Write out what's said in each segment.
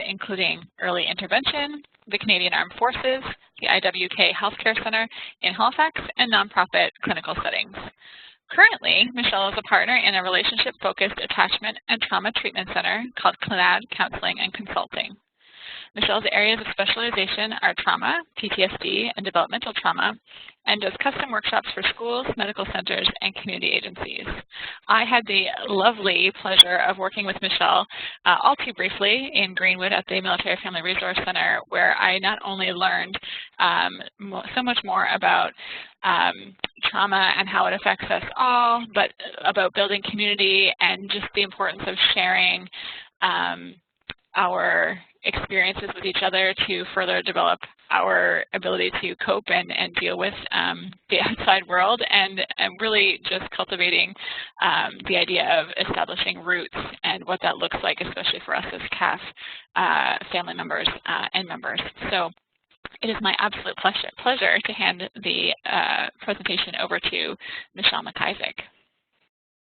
including early intervention, the Canadian Armed Forces, the IWK Healthcare Center in Halifax, and nonprofit clinical settings. Currently, Michelle is a partner in a relationship-focused attachment and trauma treatment center called CLNAD Counseling and Consulting. Michelle's areas of specialization are trauma, PTSD, and developmental trauma, and does custom workshops for schools, medical centers, and community agencies. I had the lovely pleasure of working with Michelle all too briefly in Greenwood at the Military Family Resource Center, where I not only learned so much more about trauma and how it affects us all, but about building community and just the importance of sharing our experiences with each other to further develop our ability to cope and deal with the outside world, and really just cultivating the idea of establishing roots and what that looks like, especially for us as CAF family members and members. So it is my absolute pleasure to hand the presentation over to Michelle MacIsaac.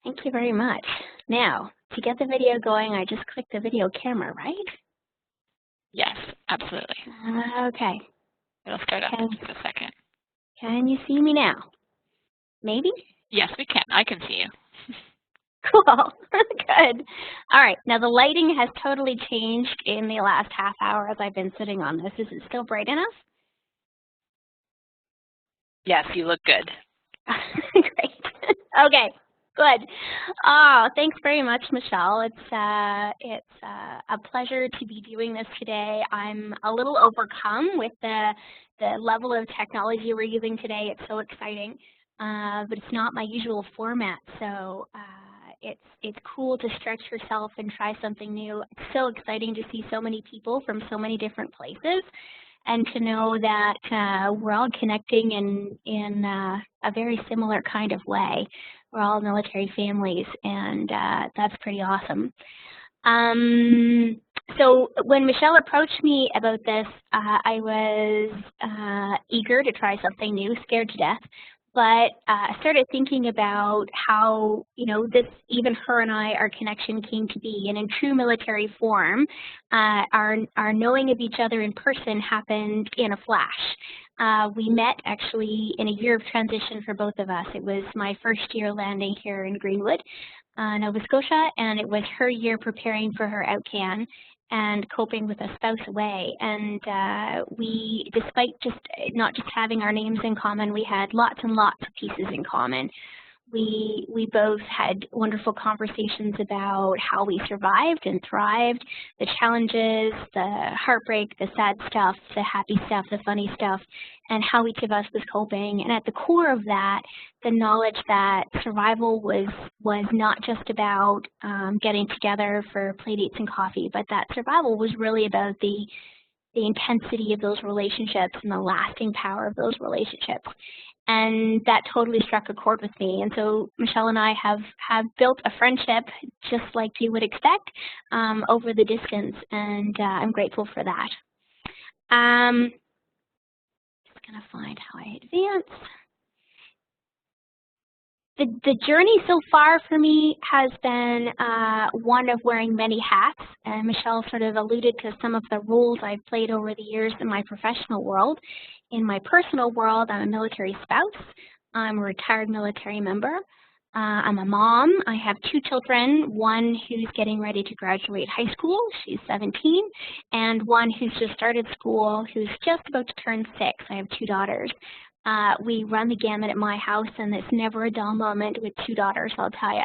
Thank you very much. Now, to get the video going, I just click the video camera, right? Yes, absolutely. Okay. It'll start up in just a second. Can you see me now? Maybe? Yes, we can. I can see you. Cool. Good. All right. Now, the lighting has totally changed in the last half hour as I've been sitting on this. Is it still bright enough? Yes, you look good. Great. Okay. Good. Oh, thanks very much, Michelle. It's a pleasure to be doing this today. I'm a little overcome with the level of technology we're using today. It's so exciting, but it's not my usual format. So it's cool to stretch yourself and try something new. It's so exciting to see so many people from so many different places, and to know that we're all connecting in a very similar kind of way. We're all military families, and that's pretty awesome. So when Michelle approached me about this, I was eager to try something new, scared to death. But I started thinking about how, this, even her and I, our connection came to be. And in true military form, our knowing of each other in person happened in a flash. We met actually in a year of transition for both of us. It was my first year landing here in Greenwood, Nova Scotia, and it was her year preparing for her outcan and coping with a spouse away. And we, despite not just having our names in common, we had lots and lots of pieces in common. We both had wonderful conversations about how we survived and thrived, the challenges, the heartbreak, the sad stuff, the happy stuff, the funny stuff, and how each of us was coping. And at the core of that, the knowledge that survival was not just about getting together for play dates and coffee, but that survival was really about the intensity of those relationships and the lasting power of those relationships. And that totally struck a chord with me. And so Michelle and I have built a friendship just like you would expect over the distance, and I'm grateful for that. Just gonna find how I advance. The journey so far for me has been one of wearing many hats, and Michelle sort of alluded to some of the roles I've played over the years in my professional world. In my personal world, I'm a military spouse. I'm a retired military member. I'm a mom. I have 2 children, one who's getting ready to graduate high school, she's 17, and one who's just started school, who's just about to turn 6. I have 2 daughters. We run the gamut at my house, and it's never a dull moment with 2 daughters, I'll tell you.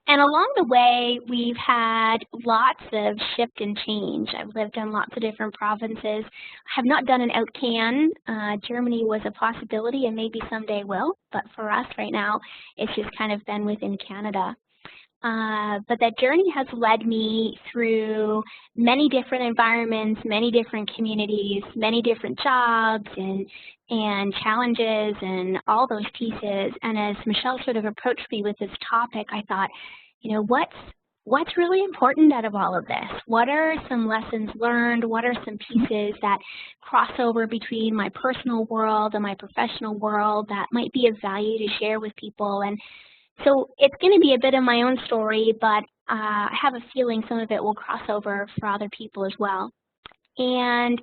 And along the way, we've had lots of shift and change. I've lived in lots of different provinces. I have not done an outcan. Germany was a possibility, and maybe someday will, but for us right now, it's just kind of been within Canada. But that journey has led me through many different environments, many different communities, many different jobs and challenges and all those pieces. And as Michelle sort of approached me with this topic, I thought, what's really important out of all of this? What are some lessons learned? What are some pieces that cross over between my personal world and my professional world that might be of value to share with people? And So it's going to be a bit of my own story, but I have a feeling some of it will cross over for other people as well. And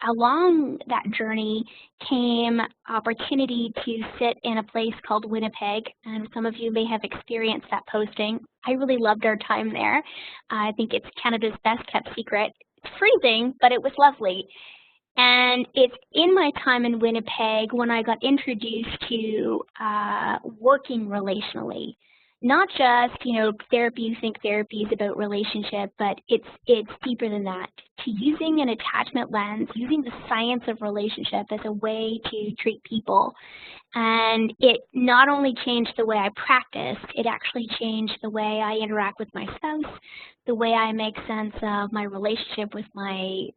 along that journey came opportunity to sit in a place called Winnipeg, and some of you may have experienced that posting. I really loved our time there. I think it's Canada's best kept secret. It's freezing, but it was lovely. And it's in my time in Winnipeg when I got introduced to working relationally. Not just, therapy, you think therapy is about relationship, but it's deeper than that. To using an attachment lens, using the science of relationship as a way to treat people. And it not only changed the way I practiced, it actually changed the way I interact with my spouse, the way I make sense of my relationship with my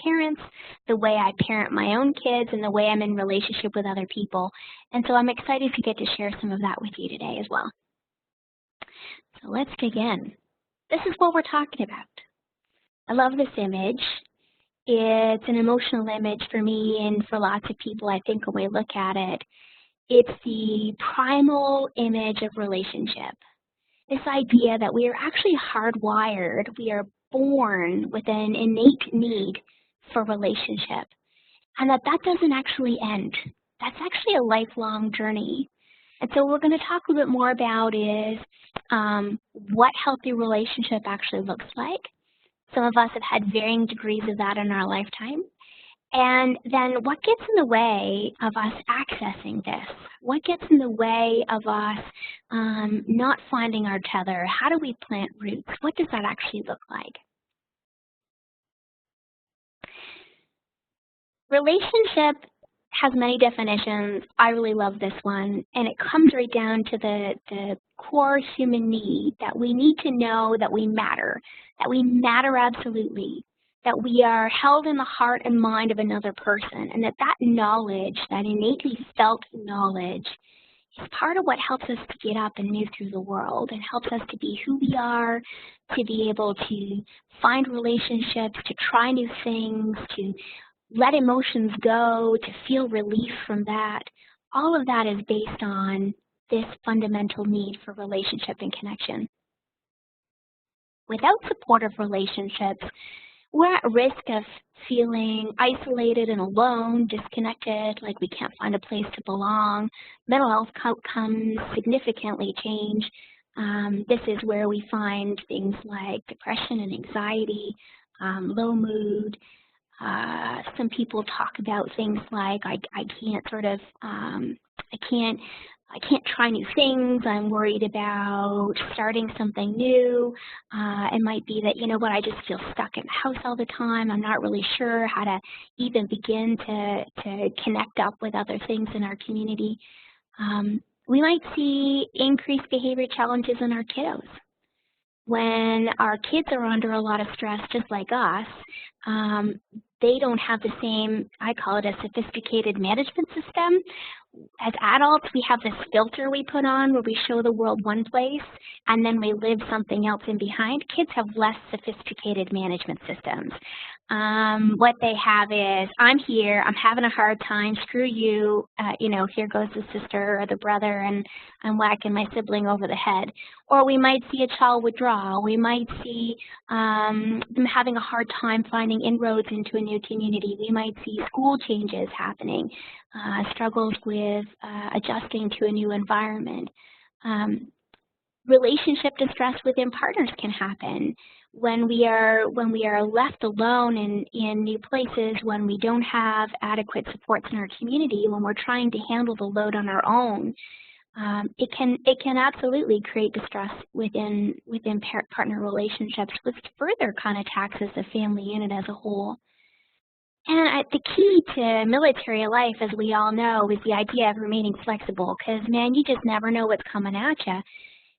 parents, the way I parent my own kids, and the way I'm in relationship with other people. And so I'm excited to get to share some of that with you today as well. So let's dig in. This is what we're talking about. I love this image. It's an emotional image for me and for lots of people, I think, when we look at it. It's the primal image of relationship. This idea that we are actually hardwired, we are born with an innate need for relationship, and that doesn't actually end. That's actually a lifelong journey. And so what we're going to talk a little bit more about is what healthy relationship actually looks like. Some of us have had varying degrees of that in our lifetime. And then what gets in the way of us accessing this? What gets in the way of us not finding our tether? How do we plant roots? What does that actually look like? Relationship has many definitions. I really love this one, and it comes right down to the core human need that we need to know that we matter absolutely, that we are held in the heart and mind of another person, and that knowledge, that innately felt knowledge, is part of what helps us to get up and move through the world and helps us to be who we are, to be able to find relationships, to try new things, to let emotions go, to feel relief from that. All of that is based on this fundamental need for relationship and connection. Without supportive relationships, we're at risk of feeling isolated and alone, disconnected, like we can't find a place to belong. Mental health outcomes significantly change. This is where we find things like depression and anxiety, low mood. Some people talk about things like I can't try new things. I'm worried about starting something new. It might be that, I just feel stuck in the house all the time. I'm not really sure how to even begin to connect up with other things in our community. We might see increased behavior challenges in our kiddos. When our kids are under a lot of stress, just like us, they don't have the same, I call it a sophisticated management system. As adults, we have this filter we put on where we show the world one place and then we live something else in behind. Kids have less sophisticated management systems. What they have is, I'm here, I'm having a hard time, screw you, here goes the sister or the brother, and I'm whacking my sibling over the head. Or we might see a child withdraw. We might see them having a hard time finding inroads into a new community. We might see school changes happening, struggles with adjusting to a new environment. Relationship distress within partners can happen when we are left alone in new places, when we don't have adequate supports in our community, when we're trying to handle the load on our own. It can absolutely create distress within partner relationships, which further kind of taxes the family unit as a whole. And the key to military life, as we all know, is the idea of remaining flexible, because, man, you just never know what's coming at you.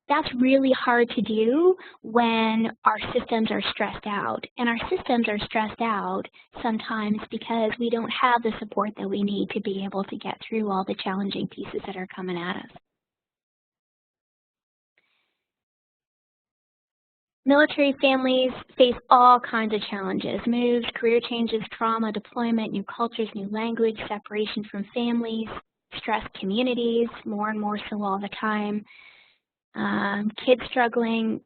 That's really hard to do when our systems are stressed out. And our systems are stressed out sometimes because we don't have the support that we need to be able to get through all the challenging pieces that are coming at us. Military families face all kinds of challenges: moves, career changes, trauma, deployment, new cultures, new language, separation from families. stressed communities, more and more so all the time, kids struggling.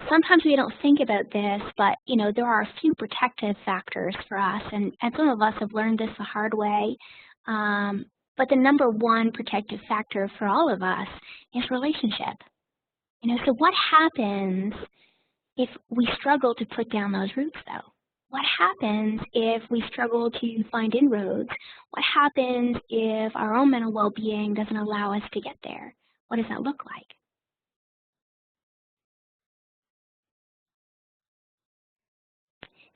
Sometimes we don't think about this, but there are a few protective factors for us, and some of us have learned this the hard way. But the number one protective factor for all of us is relationship. So what happens if we struggle to put down those roots, though? What happens if we struggle to find inroads? What happens if our own mental well-being doesn't allow us to get there? What does that look like?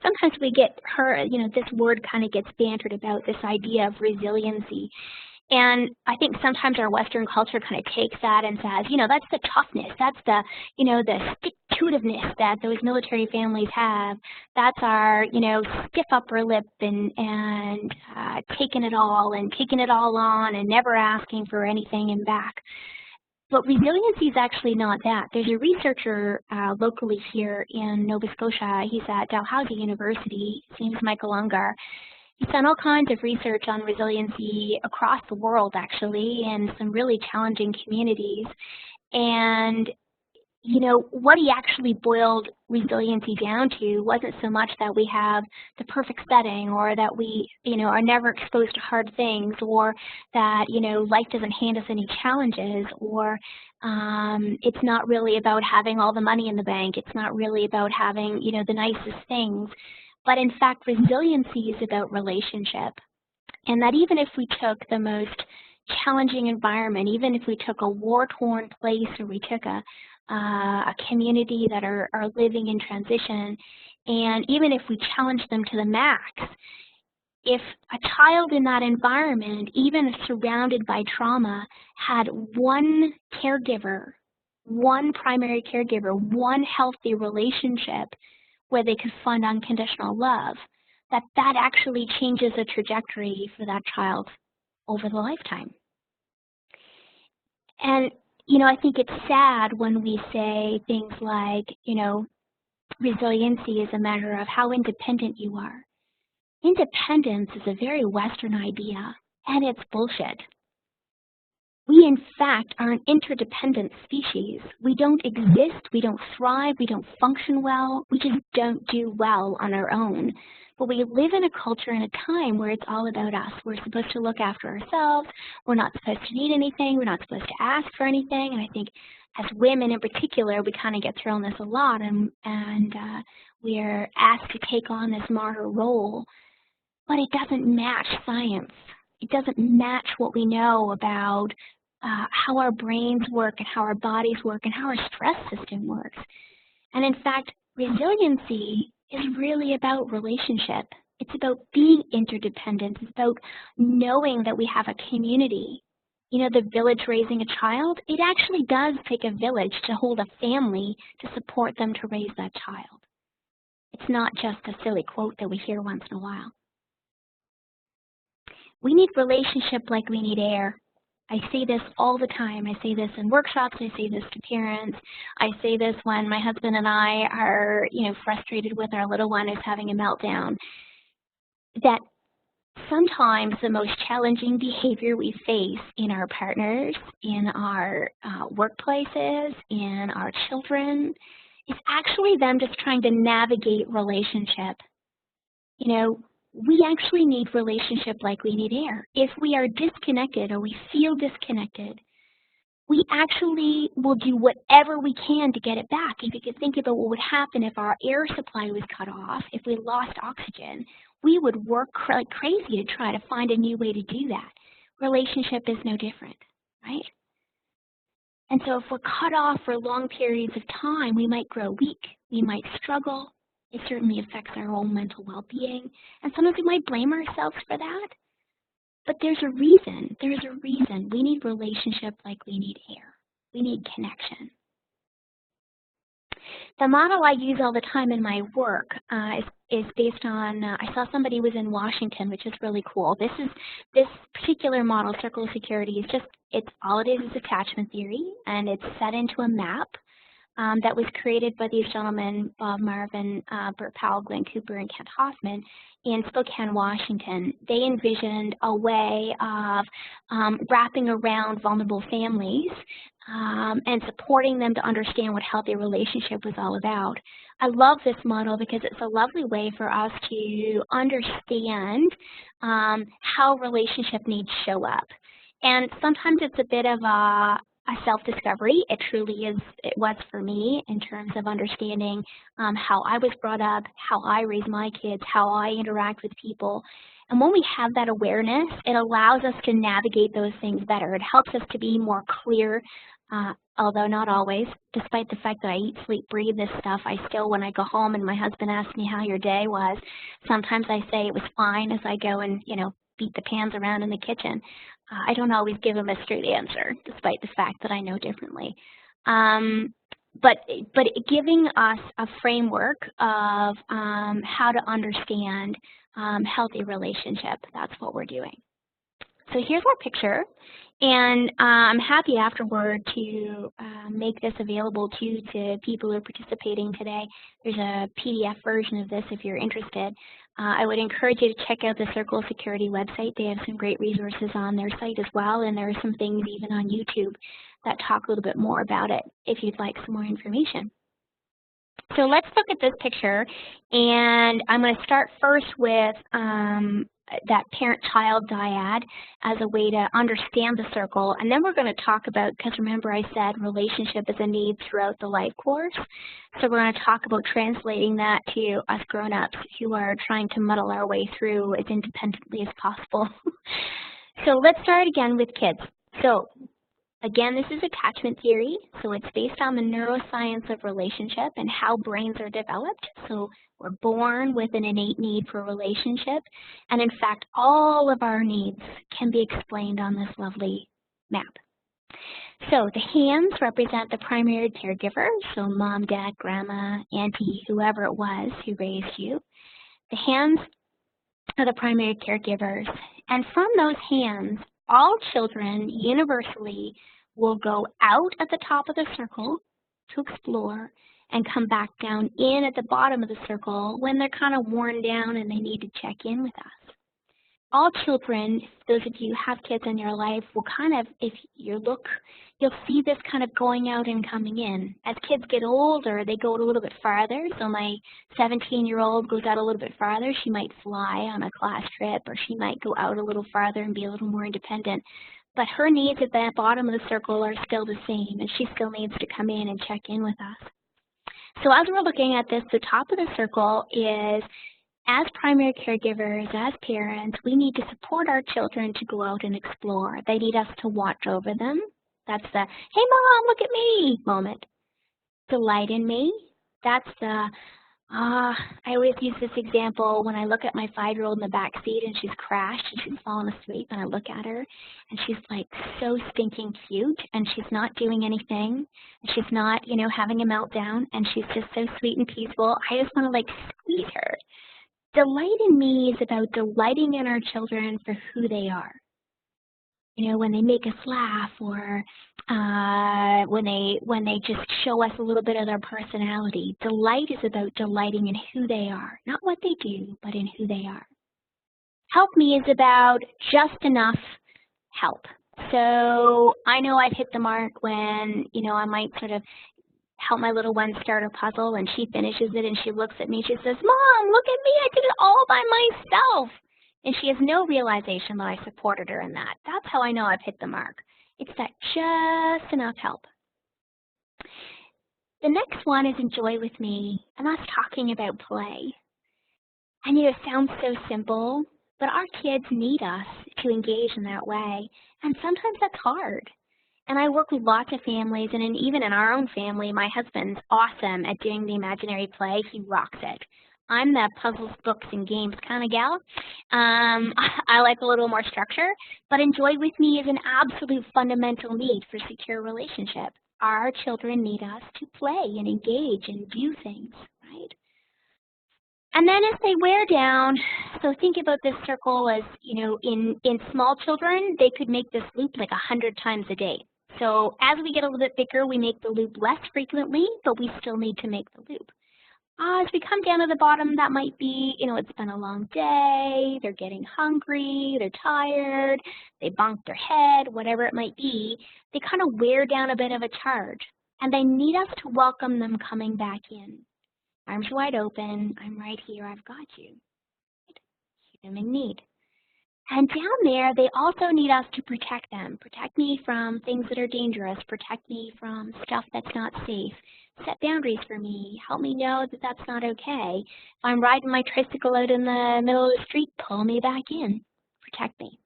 Sometimes we get this word kind of gets bantered about, this idea of resiliency. And I think sometimes our Western culture kind of takes that and says, that's the toughness, that's the, the stick-to-itiveness that those military families have. That's our, stiff upper lip and taking it all and taking it all on and never asking for anything in back. But resiliency is actually not that. There's a researcher locally here in Nova Scotia. He's at Dalhousie University. His name is Michael Ungar. He's done all kinds of research on resiliency across the world, actually, in some really challenging communities. And, what he actually boiled resiliency down to wasn't so much that we have the perfect setting, or that we, are never exposed to hard things, or that, life doesn't hand us any challenges, or it's not really about having all the money in the bank. It's not really about having, the nicest things. But in fact, resiliency is about relationship. And that even if we took the most challenging environment, even if we took a war-torn place, or we took a community that are living in transition, and even if we challenge them to the max, if a child in that environment, even surrounded by trauma, had one caregiver, one primary caregiver, one healthy relationship where they could find unconditional love, that actually changes the trajectory for that child over the lifetime. And, I think it's sad when we say things like, resiliency is a matter of how independent you are. Independence is a very Western idea, and it's bullshit. We, in fact, are an interdependent species. We don't exist, we don't thrive, we don't function well, we just don't do well on our own. But we live in a culture and a time where it's all about us. We're supposed to look after ourselves, we're not supposed to need anything, we're not supposed to ask for anything, and I think as women in particular, we kind of get thrown this a lot, and we're asked to take on this martyr role, but it doesn't match science. It doesn't match what we know about how our brains work and how our bodies work and how our stress system works. And in fact, resiliency is really about relationship. It's about being interdependent. It's about knowing that we have a community. The village raising a child, it actually does take a village to hold a family to support them to raise that child. It's not just a silly quote that we hear once in a while. We need relationship like we need air. I say this all the time. I say this in workshops. I say this to parents. I say this when my husband and I are, frustrated with our little one who's having a meltdown. That sometimes the most challenging behavior we face in our partners, in our workplaces, in our children, is actually them just trying to navigate relationship. We actually need relationship like we need air. If we are disconnected or we feel disconnected, we actually will do whatever we can to get it back. If you could think about what would happen if our air supply was cut off, if we lost oxygen, we would work like crazy to try to find a new way to do that. Relationship is no different, right? And so if we're cut off for long periods of time, we might grow weak, we might struggle. It certainly affects our own mental well-being. And sometimes we might blame ourselves for that. But there's a reason. There's a reason. We need relationship like we need air. We need connection. The model I use all the time in my work is based on, I saw somebody was in Washington, which is really cool. This particular model, circle of security, is just, all it is attachment theory, and it's set into a map. that was created by these gentlemen, Bob Marvin, Bert Powell, Glenn Cooper, and Kent Hoffman in Spokane, Washington. They envisioned a way of wrapping around vulnerable families and supporting them to understand what healthy relationship was all about. I love this model because it's a lovely way for us to understand how relationship needs show up. And sometimes it's a bit of a self-discovery. It truly is, it was for me in terms of understanding how I was brought up, how I raise my kids, how I interact with people. And when we have that awareness, it allows us to navigate those things better. It helps us to be more clear, although not always. Despite the fact that I eat, sleep, breathe this stuff, I still, when I go home and my husband asks me how your day was, sometimes I say it was fine as I go and, beat the pans around in the kitchen. I don't always give him a straight answer, despite the fact that I know differently. But giving us a framework of how to understand healthy relationship, that's what we're doing. So here's our picture, and I'm happy afterward to make this available to people who are participating today. There's a PDF version of this if you're interested. I would encourage you to check out the Circle Security website. They have some great resources on their site as well, and there are some things even on YouTube that talk a little bit more about it if you'd like some more information. So let's look at this picture, and I'm going to start first with that parent-child dyad as a way to understand the circle, and then we're going to talk about, because remember I said relationship is a need throughout the life course, so we're going to talk about translating that to us grown-ups who are trying to muddle our way through as independently as possible. So let's start again with kids. So again, this is attachment theory, so it's based on the neuroscience of relationship and how brains are developed. So we're born with an innate need for relationship, and in fact, all of our needs can be explained on this lovely map. So the hands represent the primary caregiver, so mom, dad, grandma, auntie, whoever it was who raised you. The hands are the primary caregivers, and from those hands, all children universally will go out at the top of the circle to explore and come back down in at the bottom of the circle when they're kind of worn down and they need to check in with us. All children, those of you who have kids in your life, will kind of, if you look, you'll see this kind of going out and coming in. As kids get older, they go a little bit farther. So my 17-year-old goes out a little bit farther. She might fly on a class trip, or she might go out a little farther and be a little more independent. But her needs at the bottom of the circle are still the same, and she still needs to come in and check in with us. So as we're looking at this, the top of the circle is, as primary caregivers, as parents, we need to support our children to go out and explore. They need us to watch over them. That's the, hey mom, look at me moment. Delight in me. That's the, I always use this example when I look at my 5-year-old in the back seat and she's crashed and she's fallen asleep, and I look at her and she's like so stinking cute and she's not doing anything. And she's not, having a meltdown, and she's just so sweet and peaceful. I just want to like squeeze her. Delight in me is about delighting in our children for who they are. When they make us laugh, or when they just show us a little bit of their personality. Delight is about delighting in who they are, not what they do, but in who they are. Help me is about just enough help. So I know I've hit the mark when, I might sort of help my little one start a puzzle, and she finishes it and she looks at me, she says, Mom, look at me, I did it all by myself. And she has no realization that I supported her in that. That's how I know I've hit the mark. It's that just enough help. The next one is enjoy with me, and us talking about play. And it sounds so simple, but our kids need us to engage in that way, and sometimes that's hard. And I work with lots of families, and even in our own family, my husband's awesome at doing the imaginary play. He rocks it. I'm the puzzles, books, and games kind of gal. I like a little more structure, but enjoy with me is an absolute fundamental need for secure relationship. Our children need us to play and engage and do things, right? And then as they wear down, so think about this circle as, in small children, they could make this loop like 100 times a day. So as we get a little bit bigger, we make the loop less frequently, but we still need to make the loop. As we come down to the bottom, that might be, it's been a long day, they're getting hungry, they're tired, they bonked their head, whatever it might be. They kind of wear down a bit of a charge, and they need us to welcome them coming back in. Arms wide open, I'm right here, I've got you. Human need. And down there, they also need us to protect them. Protect me from things that are dangerous. Protect me from stuff that's not safe. Set boundaries for me. Help me know that that's not okay. If I'm riding my tricycle out in the middle of the street, pull me back in. Protect me.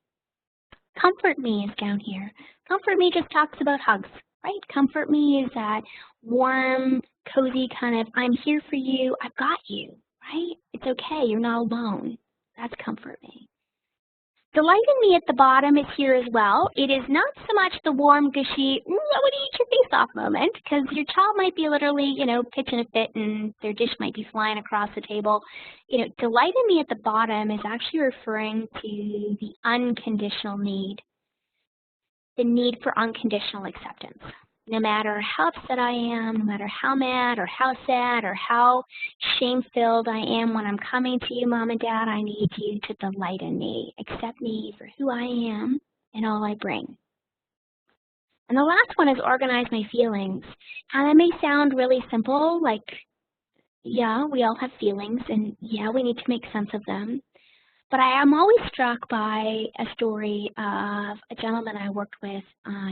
Comfort me is down here. Comfort me just talks about hugs, right? Comfort me is that warm, cozy kind of, I'm here for you, I've got you, right? It's okay, you're not alone. That's comfort me. Delight in me at the bottom is here as well. It is not so much the warm, gushy, I want to eat your face off moment, because your child might be literally, pitching a fit and their dish might be flying across the table. Delight in me at the bottom is actually referring to the unconditional need, the need for unconditional acceptance. No matter how upset I am, no matter how mad or how sad or how shame-filled I am when I'm coming to you, Mom and Dad, I need you to delight in me. Accept me for who I am and all I bring. And the last one is organize my feelings. And that may sound really simple, like, yeah, we all have feelings, and yeah, we need to make sense of them. But I am always struck by a story of a gentleman I worked with.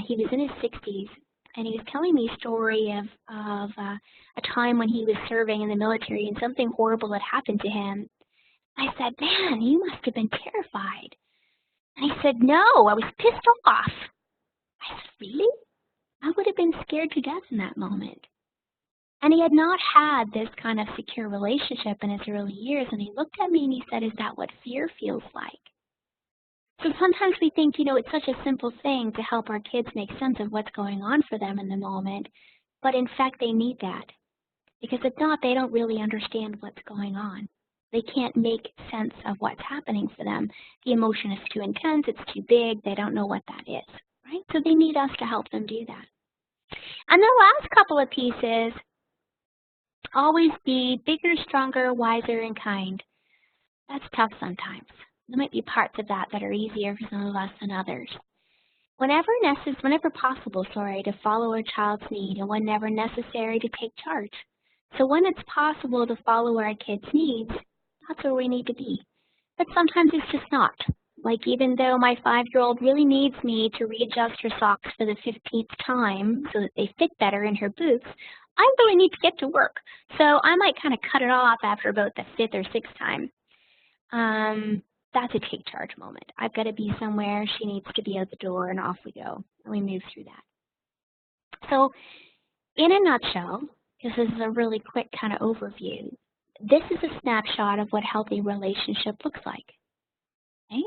He was in his 60s. And he was telling me a story of a time when he was serving in the military and something horrible had happened to him. I said, man, you must have been terrified. And he said, no, I was pissed off. I said, really? I would have been scared to death in that moment. And he had not had this kind of secure relationship in his early years. And he looked at me and he said, is that what fear feels like? So sometimes we think, it's such a simple thing to help our kids make sense of what's going on for them in the moment, but in fact they need that. Because if not, they don't really understand what's going on. They can't make sense of what's happening for them. The emotion is too intense, it's too big, they don't know what that is, right? So they need us to help them do that. And the last couple of pieces, always be bigger, stronger, wiser, and kind. That's tough sometimes. There might be parts of that that are easier for some of us than others. Whenever possible, to follow a child's need, and whenever necessary to take charge. So when it's possible to follow our kids' needs, that's where we need to be. But sometimes it's just not. Like even though my 5-year-old really needs me to readjust her socks for the 15th time so that they fit better in her boots, I really need to get to work. So I might kind of cut it off after about the 5th or 6th time. That's a take charge moment. I've got to be somewhere, she needs to be out the door, and off we go. And we move through that. So in a nutshell, because this is a really quick kind of overview, this is a snapshot of what healthy relationship looks like. Okay?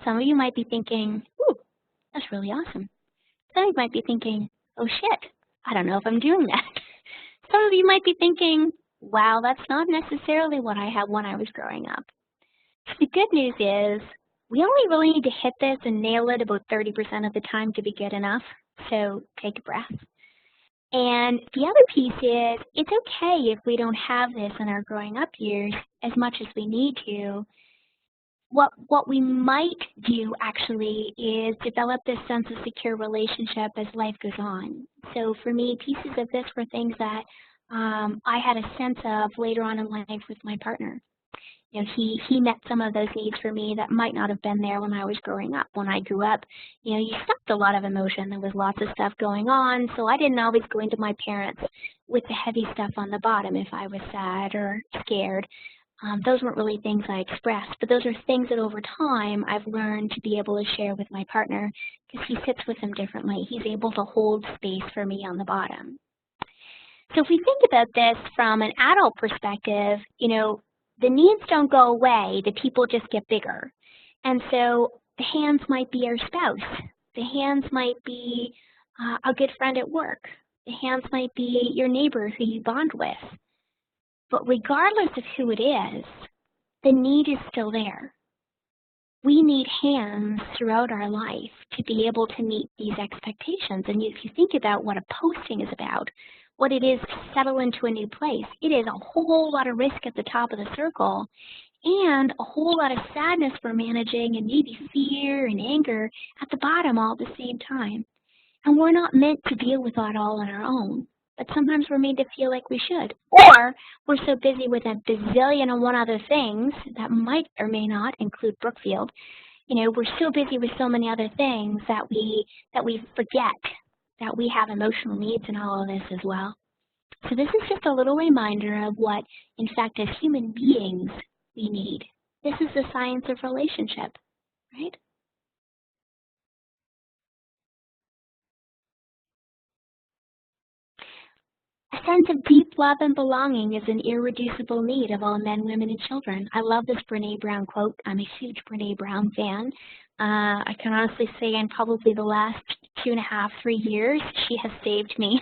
Some of you might be thinking, ooh, that's really awesome. Some of you might be thinking, oh shit, I don't know if I'm doing that. Some of you might be thinking, wow, that's not necessarily what I had when I was growing up. The good news is we only really need to hit this and nail it about 30% of the time to be good enough. So take a breath. And the other piece is it's okay if we don't have this in our growing up years as much as we need to. What we might do actually is develop this sense of secure relationship as life goes on. So for me, pieces of this were things that I had a sense of later on in life with my partner. He met some of those needs for me that might not have been there when I was growing up. When I grew up, you stuffed a lot of emotion. There was lots of stuff going on, so I didn't always go into my parents with the heavy stuff on the bottom if I was sad or scared. Those weren't really things I expressed, but those are things that over time I've learned to be able to share with my partner because he sits with them differently. He's able to hold space for me on the bottom. So if we think about this from an adult perspective, the needs don't go away, the people just get bigger. And so the hands might be our spouse. The hands might be a good friend at work. The hands might be your neighbor who you bond with. But regardless of who it is, the need is still there. we need hands throughout our life to be able to meet these expectations. And if you think about what a posting is about, what it is to settle into a new place, it is a whole lot of risk at the top of the circle and a whole lot of sadness we're managing and maybe fear and anger at the bottom all at the same time. And we're not meant to deal with that all on our own. But sometimes we're made to feel like we should. Or we're so busy with a bazillion and one other things that might or may not include Brookfield. You know, we're so busy with so many other things that we forget that we have emotional needs in all of this as well. So this is just a little reminder of what, in fact, as human beings, we need. This is the science of relationship, right? A sense of deep love and belonging is an irreducible need of all men, women, and children. I love this Brene Brown quote. I'm a huge Brene Brown fan. I can honestly say in probably the last 2.5, 3 years, she has saved me.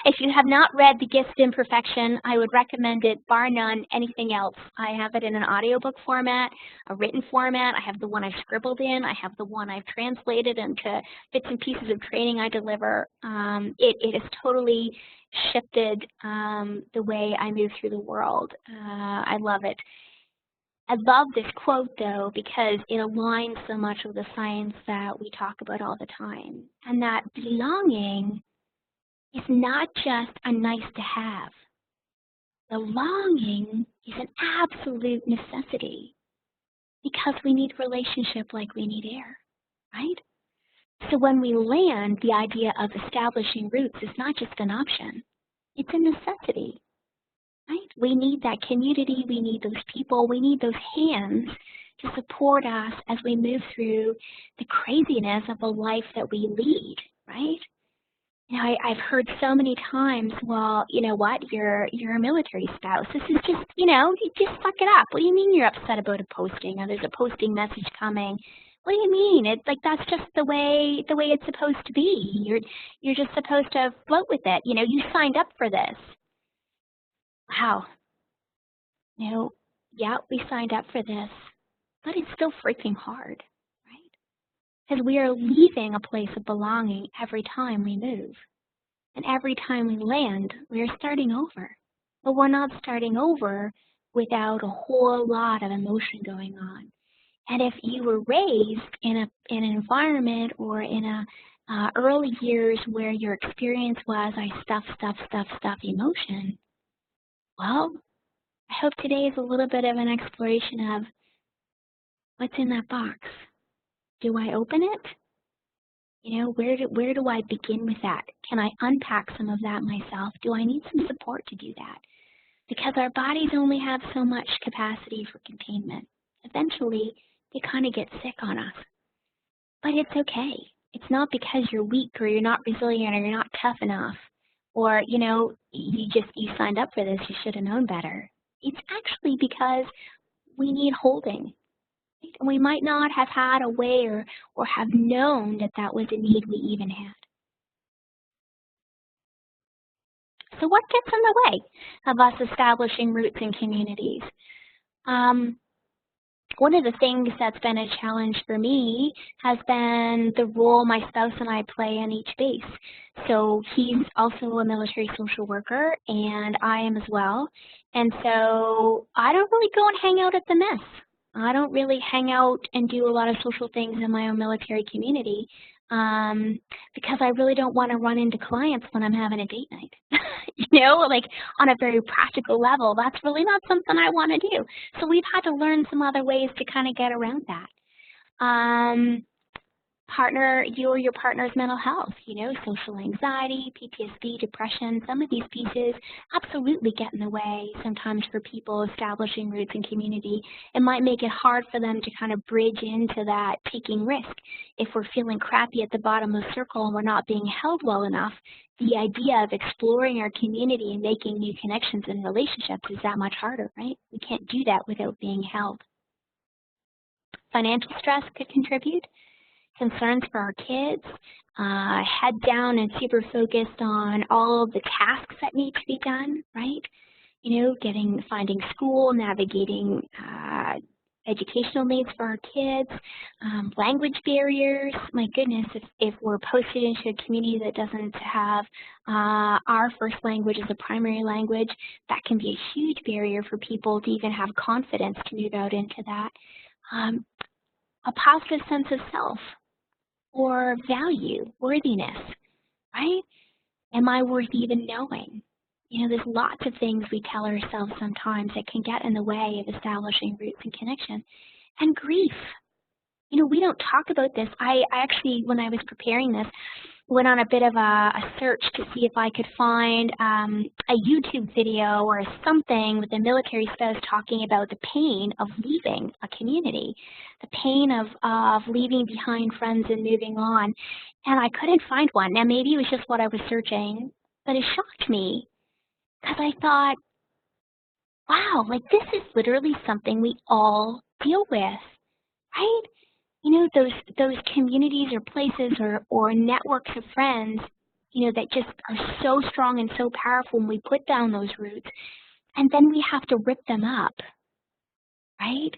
If you have not read The Gift of Imperfection, I would recommend it, bar none, anything else. I have it in an audiobook format, a written format. I have the one I've scribbled in. I have the one I've translated into bits and pieces of training I deliver. It has totally shifted the way I move through the world. I love it. I love this quote, though, because it aligns so much with the science that we talk about all the time. And that belonging is not just a nice to have. Belonging is an absolute necessity because we need relationship like we need air, right? So when we land, the idea of establishing roots is not just an option. It's a necessity. Right? We need that community, we need those people, we need those hands to support us as we move through the craziness of the life that we lead, right? You know, I've heard so many times, well, you know what, you're a military spouse. This is just, you just suck it up. What do you mean you're upset about a posting or there's a posting message coming? What do you mean? It's like that's just the way it's supposed to be. You're just supposed to float with it. You know, you signed up for this. Wow. Yeah, we signed up for this, but it's still freaking hard, right? Because we are leaving a place of belonging every time we move. And every time we land, we are starting over. But we're not starting over without a whole lot of emotion going on. And if you were raised in an environment or in early years where your experience was, I stuff emotion, well, I hope today is a little bit of an exploration of what's in that box. Do I open it? You know, where do I begin with that? Can I unpack some of that myself? Do I need some support to do that? Because our bodies only have so much capacity for containment. Eventually, they kind of get sick on us. But it's okay. It's not because you're weak or you're not resilient or you're not tough enough or, you signed up for this, you should have known better. It's actually because we need holding. Right? And we might not have had a way or have known that that was a need we even had. So what gets in the way of us establishing roots in communities? One of the things that's been a challenge for me has been the role my spouse and I play in each base. So he's also a military social worker, and I am as well. And so I don't really go and hang out at the mess. I don't really hang out and do a lot of social things in my own military community because I really don't want to run into clients when I'm having a date night. Like on a very practical level, that's really not something I want to do. So we've had to learn some other ways to kind of get around that. You or your partner's mental health, social anxiety, PTSD, depression, some of these pieces absolutely get in the way sometimes for people establishing roots in community. It might make it hard for them to kind of bridge into that taking risk. If we're feeling crappy at the bottom of the circle and we're not being held well enough, the idea of exploring our community and making new connections and relationships is that much harder, right? We can't do that without being held. Financial stress could contribute. Concerns for our kids, head down and super focused on all of the tasks that need to be done, right? Finding school, navigating educational needs for our kids, language barriers. My goodness, if we're posted into a community that doesn't have our first language as a primary language, that can be a huge barrier for people to even have confidence to move out into that. A positive sense of self or value, worthiness, right? Am I worth even knowing? You know, there's lots of things we tell ourselves sometimes that can get in the way of establishing roots and connection. And grief. You know, we don't talk about this. I actually, when I was preparing this, went on a bit of a search to see if I could find a YouTube video or something with a military spouse talking about the pain of leaving a community, the pain of leaving behind friends and moving on. And I couldn't find one. Now, maybe it was just what I was searching, but it shocked me because I thought, wow, like this is literally something we all deal with, right? You know, those communities or places or networks of friends, you know, that just are so strong and so powerful when we put down those roots, and then we have to rip them up, right?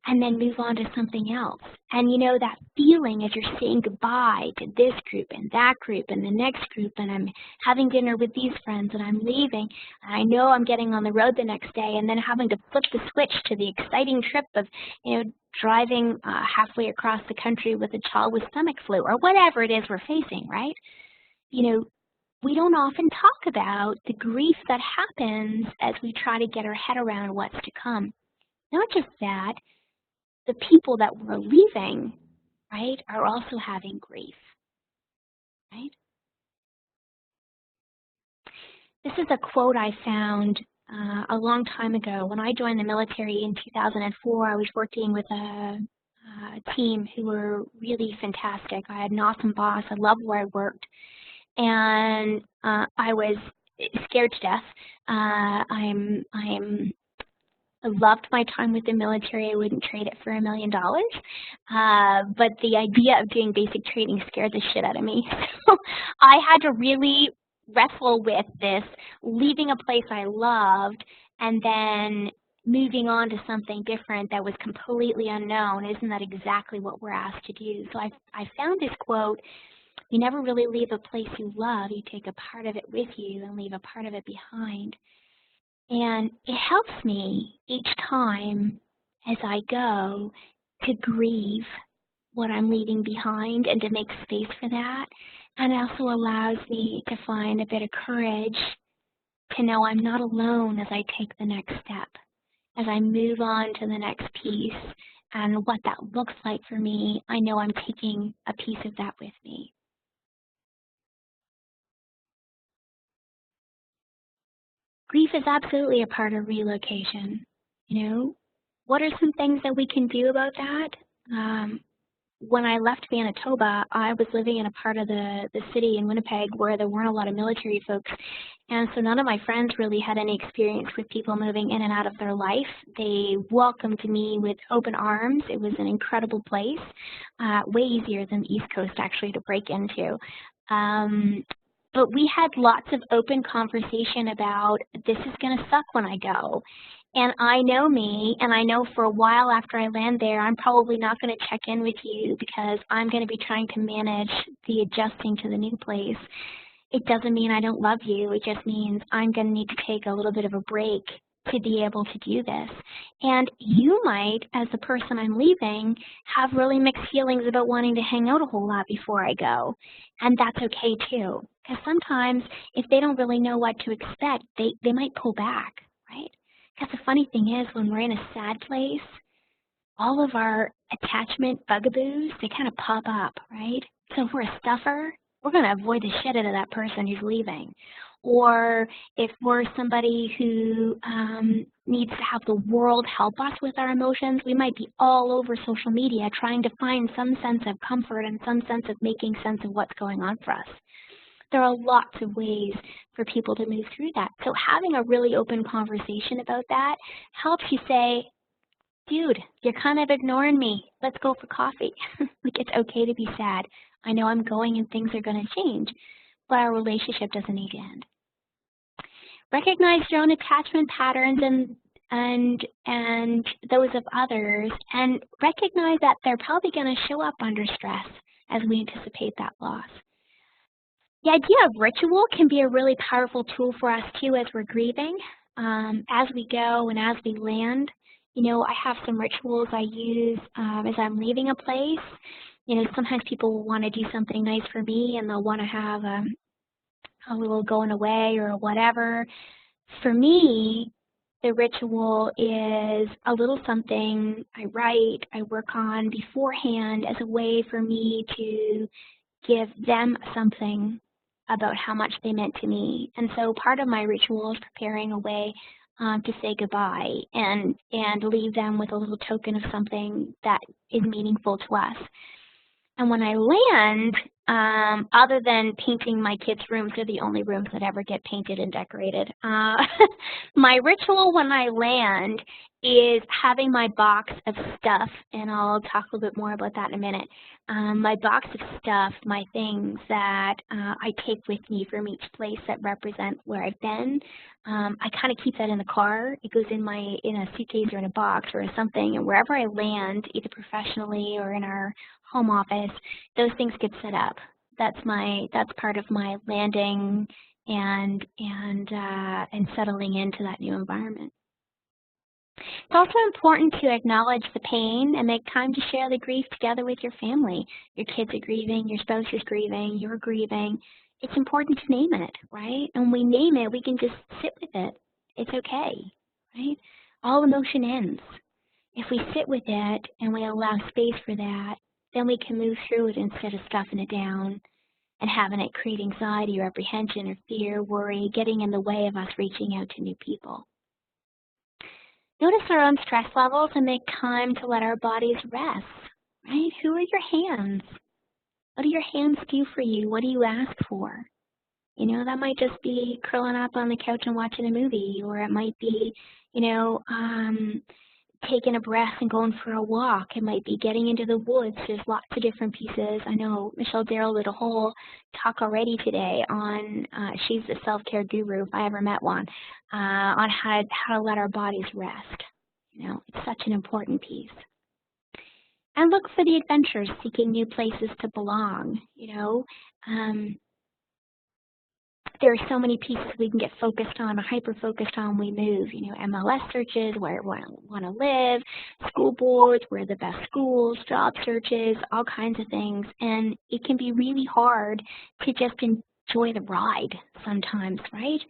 And then move on to something else. And you know, that feeling as you're saying goodbye to this group and that group and the next group, and I'm having dinner with these friends and I'm leaving, and I know I'm getting on the road the next day, and then having to flip the switch to the exciting trip of, you know, driving halfway across the country with a child with stomach flu or whatever it is we're facing, right? You know, we don't often talk about the grief that happens as we try to get our head around what's to come. Not just that, the people that we're leaving, right, are also having grief, right? This is a quote I found a long time ago. When I joined the military in 2004, I was working with a team who were really fantastic. I had an awesome boss. I loved where I worked. And I was scared to death. I loved my time with the military. I wouldn't trade it for $1 million. But the idea of doing basic training scared the shit out of me. So I had to really wrestle with this, leaving a place I loved and then moving on to something different that was completely unknown. Isn't that exactly what we're asked to do? So I found this quote: you never really leave a place you love. You take a part of it with you and leave a part of it behind. And it helps me each time as I go to grieve what I'm leaving behind and to make space for that. And it also allows me to find a bit of courage to know I'm not alone as I take the next step, as I move on to the next piece. And what that looks like for me, I know I'm taking a piece of that with me. Grief is absolutely a part of relocation. You know, what are some things that we can do about that? When I left Manitoba, I was living in a part of the city in Winnipeg where there weren't a lot of military folks. And so none of my friends really had any experience with people moving in and out of their life. They welcomed me with open arms. It was an incredible place, way easier than the East Coast actually to break into. But we had lots of open conversation about, this is going to suck when I go. And I know me, and I know for a while after I land there, I'm probably not going to check in with you because I'm going to be trying to manage the adjusting to the new place. It doesn't mean I don't love you. It just means I'm going to need to take a little bit of a break to be able to do this. And you might, as the person I'm leaving, have really mixed feelings about wanting to hang out a whole lot before I go. And that's okay too. Because sometimes if they don't really know what to expect, they might pull back, right? Because the funny thing is, when we're in a sad place, all of our attachment bugaboos, they kind of pop up, right? So if we're a stuffer, we're going to avoid the shit out of that person who's leaving. Or if we're somebody who needs to have the world help us with our emotions, we might be all over social media trying to find some sense of comfort and some sense of making sense of what's going on for us. There are lots of ways for people to move through that. So having a really open conversation about that helps you say, dude, you're kind of ignoring me. Let's go for coffee. Like, it's okay to be sad. I know I'm going and things are going to change, but our relationship doesn't need to end. Recognize your own attachment patterns, and and those of others, and recognize that they're probably going to show up under stress as we anticipate that loss. The idea of ritual can be a really powerful tool for us too as we're grieving. As we go and as we land, I have some rituals I use as I'm leaving a place. Sometimes people will want to do something nice for me and they'll want to have a little going away or whatever. For me, the ritual is a little something I write, I work on beforehand as a way for me to give them something about how much they meant to me. And so part of my ritual is preparing a way to say goodbye and leave them with a little token of something that is meaningful to us. And when I land, other than painting my kids' rooms, they're the only rooms that ever get painted and decorated. My ritual when I land is having my box of stuff, and I'll talk a little bit more about that in a minute. My box of stuff, my things that I take with me from each place that represent where I've been. I kind of keep that in the car. It goes in a suitcase or in a box or something, and wherever I land, either professionally or in our home office, those things get set up. That's part of my landing and settling into that new environment. It's also important to acknowledge the pain and make time to share the grief together with your family. Your kids are grieving, your spouse is grieving, you're grieving. It's important to name it, right? And when we name it, we can just sit with it. It's okay, right? All emotion ends. If we sit with it and we allow space for that, then we can move through it instead of stuffing it down and having it create anxiety or apprehension or fear, worry, getting in the way of us reaching out to new people. Notice our own stress levels and make time to let our bodies rest, right? Who are your hands? What do your hands do for you? What do you ask for? That might just be curling up on the couch and watching a movie, or it might be, taking a breath and going for a walk. It might be getting into the woods. There's lots of different pieces. I know Michelle Darrell did a whole talk already today on, she's a self-care guru if I ever met one, on how to let our bodies rest. It's such an important piece. And look for the adventures, seeking new places to belong. There are so many pieces we can get focused on, hyper-focused on when we move. MLS searches, where we want to live, school boards, where are the best schools, job searches, all kinds of things. And it can be really hard to just enjoy the ride sometimes, right?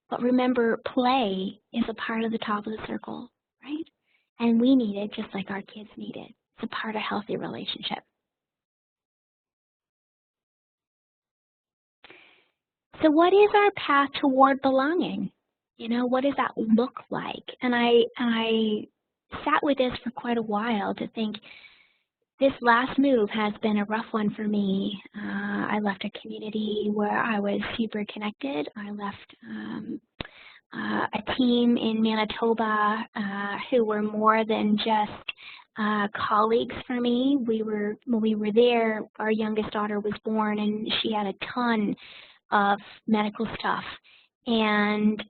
But remember, play is a part of the top of the circle, right? And we need it just like our kids need it. It's a part of a healthy relationship. So what is our path toward belonging? What does that look like? And I sat with this for quite a while to think, this last move has been a rough one for me. I left a community where I was super connected. I left a team in Manitoba who were more than just colleagues for me. When we were there, our youngest daughter was born, and she had a ton of medical stuff, and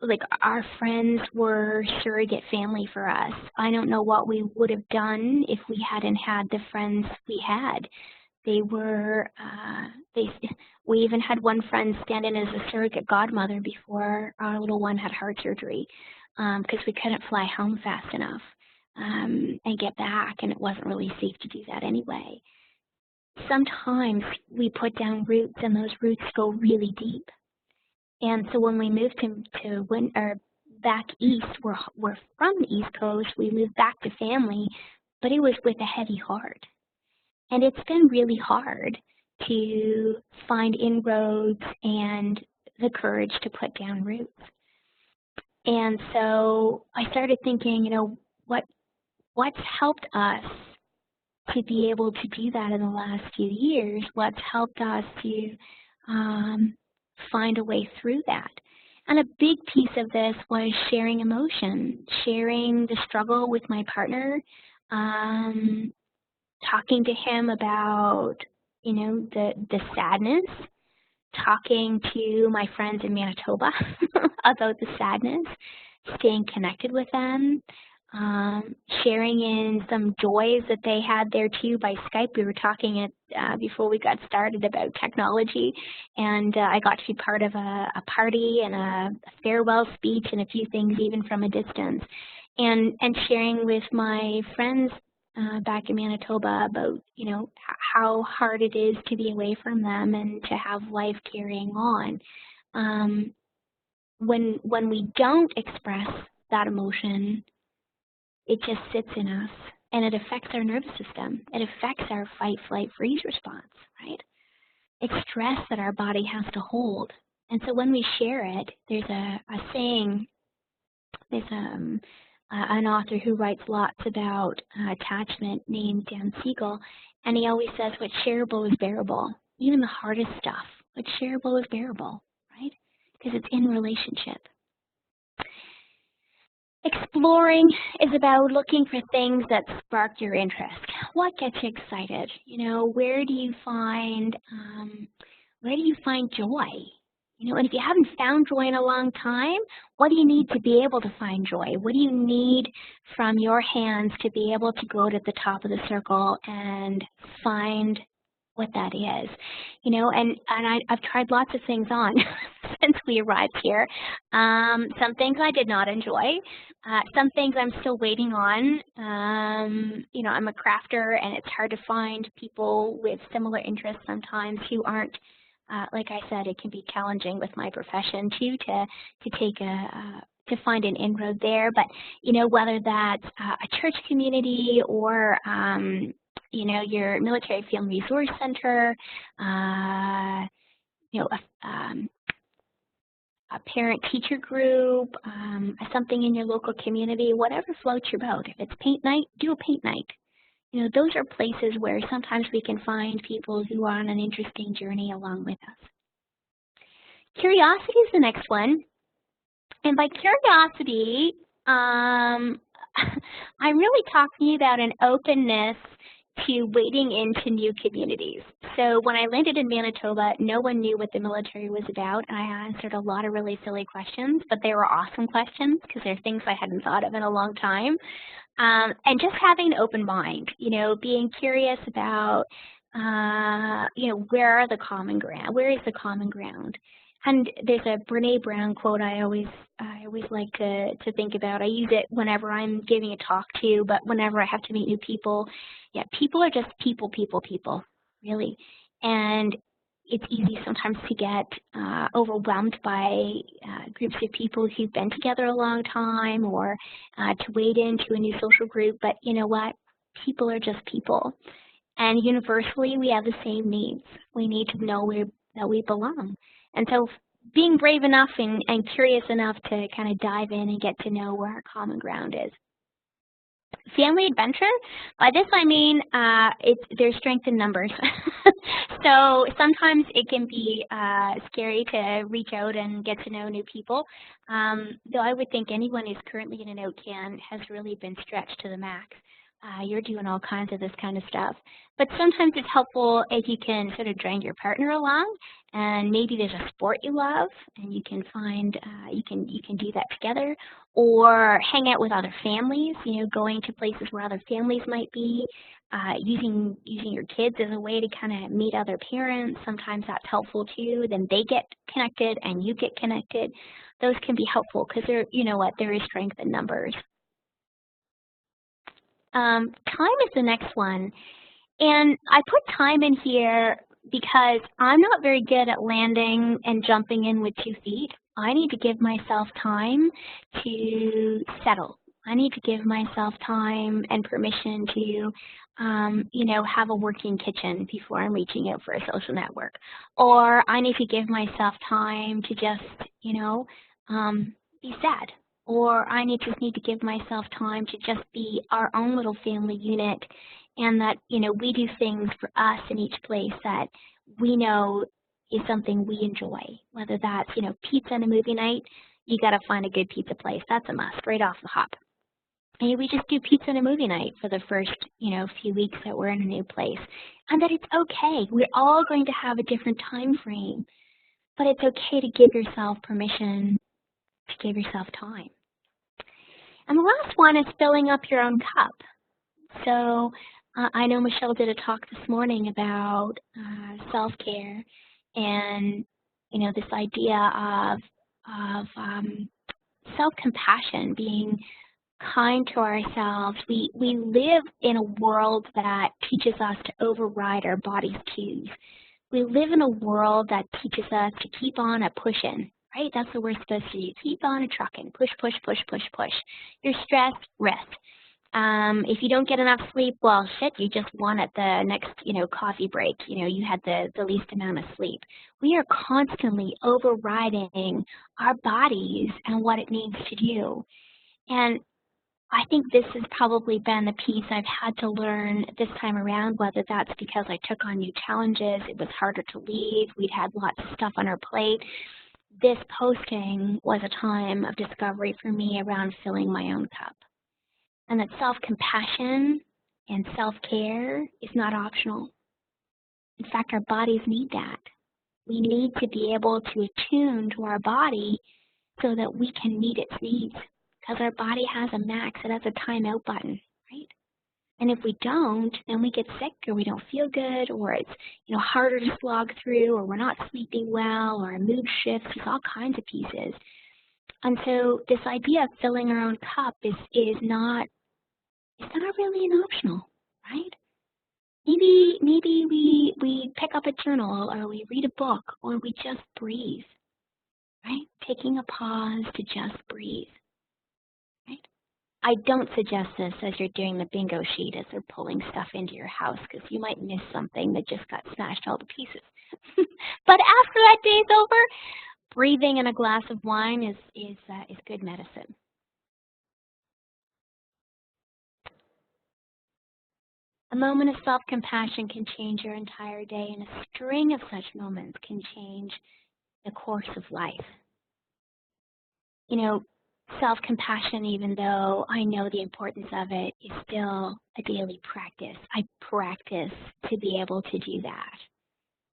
like our friends were surrogate family for us. I don't know what we would have done if we hadn't had the friends we had. They were, we even had one friend stand in as a surrogate godmother before our little one had heart surgery, because we couldn't fly home fast enough and get back, and it wasn't really safe to do that anyway. Sometimes we put down roots, and those roots go really deep. And so when we moved back east, we're from the East Coast, we moved back to family, but it was with a heavy heart. And it's been really hard to find inroads and the courage to put down roots. And so I started thinking, what's helped us to be able to do that in the last few years? What's helped us to find a way through that? And a big piece of this was sharing emotion, sharing the struggle with my partner, talking to him about, the sadness, talking to my friends in Manitoba about the sadness, staying connected with them, sharing in some joys that they had there too by Skype. We were talking before we got started about technology, and I got to be part of a party and a farewell speech and a few things even from a distance, and sharing with my friends back in Manitoba about, you know, how hard it is to be away from them and to have life carrying on. When we don't express that emotion, it just sits in us and it affects our nervous system. It affects our fight, flight, freeze response, right? It's stress that our body has to hold. And so when we share it, there's a saying, there's an author who writes lots about attachment named Dan Siegel, and he always says what's shareable is bearable. Even the hardest stuff, what's shareable is bearable, right? Because it's in relationship. Exploring is about looking for things that spark your interest. What gets you excited? You know, where do you find joy? You know, and if you haven't found joy in a long time, what do you need to be able to find joy? What do you need from your hands to be able to go to the top of the circle and find what that is? You know, and I've tried lots of things on since we arrived here. Some things I did not enjoy. Some things I'm still waiting on. You know, I'm a crafter, and it's hard to find people with similar interests sometimes who aren't. Like I said, it can be challenging with my profession too to find an inroad there. But you know, whether that's a church community or you know, your military field resource center, you know, a parent-teacher group, something in your local community, whatever floats your boat. If it's paint night, do a paint night. You know, those are places where sometimes we can find people who are on an interesting journey along with us. Curiosity is the next one. And by curiosity, I'm really talking about an openness to wading into new communities. So when I landed in Manitoba, no one knew what the military was about, and I answered a lot of really silly questions, but they were awesome questions because they're things I hadn't thought of in a long time. And just having an open mind, you know, being curious about, you know, where are the common ground? Where is the common ground? And there's a Brene Brown quote I always like to think about. I use it whenever I'm giving a talk too, but whenever I have to meet new people. Yeah, people are just people, really. And it's easy sometimes to get overwhelmed by groups of people who've been together a long time, or to wade into a new social group. But you know what? People are just people. And universally, we have the same needs. We need to know that we belong. And so being brave enough and curious enough to kind of dive in and get to know where our common ground is. Family adventure, by this I mean there's strength in numbers. So sometimes it can be scary to reach out and get to know new people, though I would think anyone who's currently in an OCAN has really been stretched to the max. You're doing all kinds of this kind of stuff. But sometimes it's helpful if you can sort of drag your partner along, and maybe there's a sport you love, and you can find, you can do that together, or hang out with other families, you know, going to places where other families might be, using your kids as a way to kind of meet other parents. Sometimes that's helpful too. Then they get connected and you get connected. Those can be helpful because you know what, there is strength in numbers. Time is the next one, and I put time in here because I'm not very good at landing and jumping in with 2 feet. I need to give myself time to settle. I need to give myself time and permission to, you know, have a working kitchen before I'm reaching out for a social network. Or I need to give myself time to just, you know, be sad. Or I just need to give myself time to just be our own little family unit, and that, you know, we do things for us in each place that we know is something we enjoy. Whether that's, you know, pizza and a movie night, you got to find a good pizza place. That's a must right off the hop. And we just do pizza and a movie night for the first, you know, few weeks that we're in a new place. And that it's okay. We're all going to have a different time frame. but it's okay to give yourself permission to give yourself time. And the last one is filling up your own cup. So I know Michelle did a talk this morning about self-care and, this idea of self-compassion, being kind to ourselves. We live in a world that teaches us to override our body's cues. We live in a world that teaches us to keep on a pushing, right? That's what we're supposed to do. Keep on a trucking. Push, push, push, push, push. You're stressed, rest. If you don't get enough sleep, well, shit, you just won at the next, coffee break. You had the least amount of sleep. We are constantly overriding our bodies and what it needs to do. And I think this has probably been the piece I've had to learn this time around, whether that's because I took on new challenges, it was harder to leave, we'd had lots of stuff on our plate. This posting was a time of discovery for me around filling my own cup. And that self-compassion and self-care is not optional. In fact, our bodies need that. We need to be able to attune to our body so that we can meet its needs. Because our body has a max, it has a timeout button, right? And if we don't, then we get sick or we don't feel good, or it's harder to slog through, or we're not sleeping well, or our mood shifts. There's all kinds of pieces. And so this idea of filling our own cup is not really an optional, right? Maybe we pick up a journal, or we read a book, or we just breathe, right? Taking a pause to just breathe. I don't suggest this as you're doing the bingo sheet, as they're pulling stuff into your house, because you might miss something that just got smashed all to pieces. But after that day's over, breathing and a glass of wine is good medicine. A moment of self-compassion can change your entire day, and a string of such moments can change the course of life. Self-compassion, even though I know the importance of it, is still a daily practice. I practice to be able to do that,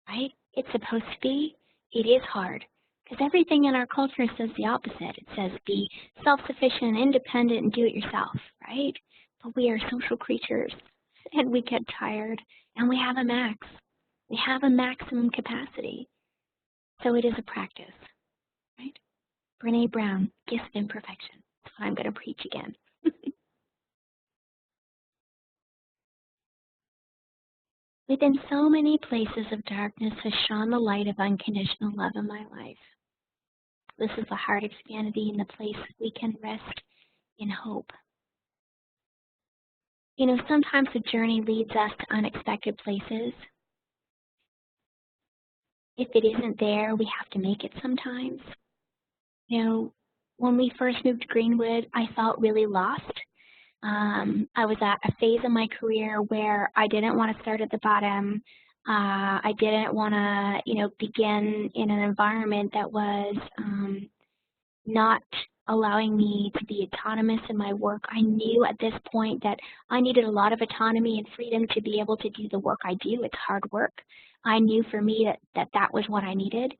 right? It's supposed to be. It is hard, because everything in our culture says the opposite. It says be self-sufficient, independent, and do it yourself, right? But we are social creatures, and we get tired, and we have a max. We have a maximum capacity. So it is a practice, right? Brene Brown, Gifts of Imperfection. That's what I'm going to preach again. Within so many places of darkness has shone the light of unconditional love in my life. This is the heart expanded in the place we can rest in hope. Sometimes the journey leads us to unexpected places. If it isn't there, we have to make it sometimes. When we first moved to Greenwood, I felt really lost. I was at a phase in my career where I didn't want to start at the bottom. I didn't want to, begin in an environment that was not allowing me to be autonomous in my work. I knew at this point that I needed a lot of autonomy and freedom to be able to do the work I do. It's hard work. I knew for me that was what I needed.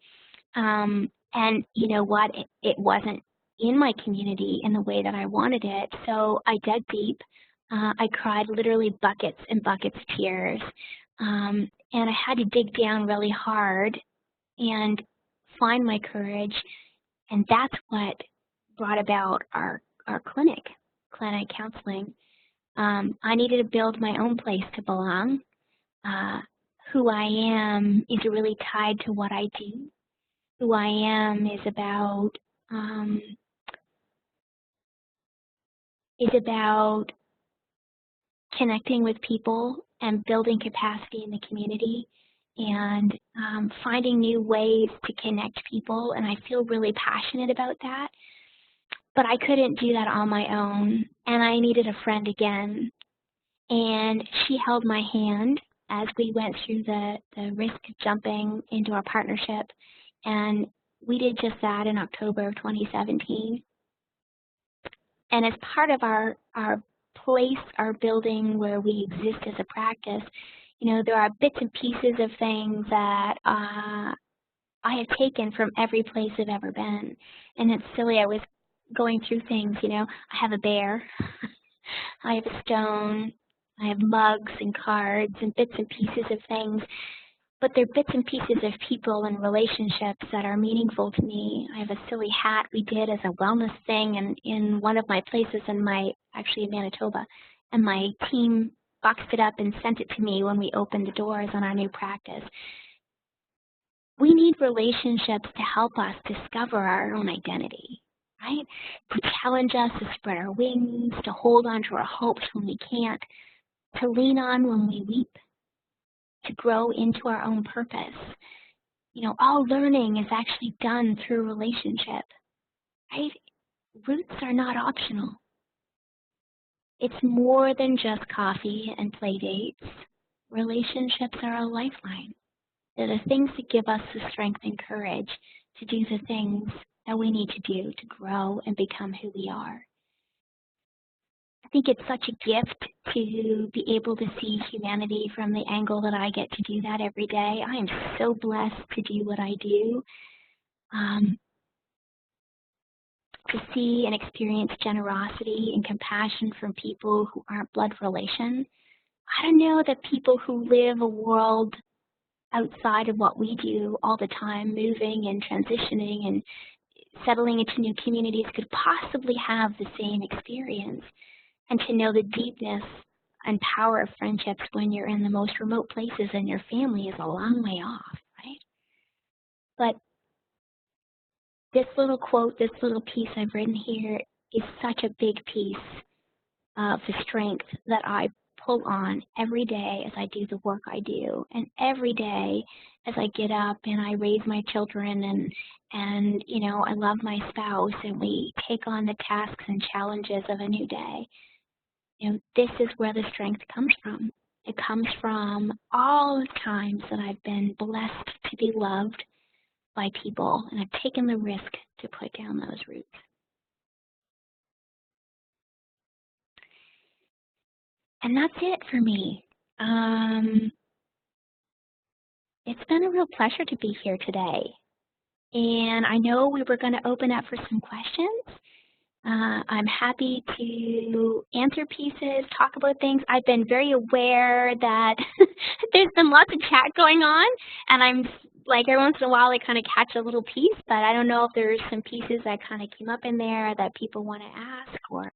And you know what? It wasn't in my community in the way that I wanted it. So I dug deep. I cried literally buckets and buckets of tears. And I had to dig down really hard and find my courage. And that's what brought about our clinic counseling. I needed to build my own place to belong. Who I am is really tied to what I do. Who I am is about connecting with people and building capacity in the community and finding new ways to connect people. And I feel really passionate about that. But I couldn't do that on my own. And I needed a friend again. And she held my hand as we went through the risk of jumping into our partnership. And we did just that in October of 2017. And as part of our place, our building where we exist as a practice, there are bits and pieces of things that I have taken from every place I've ever been. And it's silly, I was going through things, you know, I have a bear, I have a stone, I have mugs and cards and bits and pieces of things, but they're bits and pieces of people and relationships that are meaningful to me. I have a silly hat we did as a wellness thing and in one of my places actually in Manitoba, and my team boxed it up and sent it to me when we opened the doors on our new practice. We need relationships to help us discover our own identity, right? To challenge us to spread our wings, to hold on to our hopes when we can't, to lean on when we weep, to grow into our own purpose. You know, all learning is actually done through relationship, right? Roots are not optional. It's more than just coffee and play dates. Relationships are a lifeline. They're the things that give us the strength and courage to do the things that we need to do to grow and become who we are. I think it's such a gift to be able to see humanity from the angle that I get to do that every day. I am so blessed to do what I do. To see and experience generosity and compassion from people who aren't blood relation. I don't know that people who live a world outside of what we do all the time, moving and transitioning and settling into new communities, could possibly have the same experience. And to know the deepness and power of friendships when you're in the most remote places and your family is a long way off, right? But this little quote, this little piece I've written here is such a big piece of the strength that I pull on every day as I do the work I do, and every day as I get up and I raise my children and you know, I love my spouse and we take on the tasks and challenges of a new day. You know, this is where the strength comes from. It comes from all the times that I've been blessed to be loved by people, and I've taken the risk to put down those roots. And that's it for me. It's been a real pleasure to be here today. And I know we were going to open up for some questions. I'm happy to answer pieces, talk about things. I've been very aware that there's been lots of chat going on, and I'm like every once in a while I kind of catch a little piece, but I don't know if there's some pieces that kind of came up in there that people want to ask or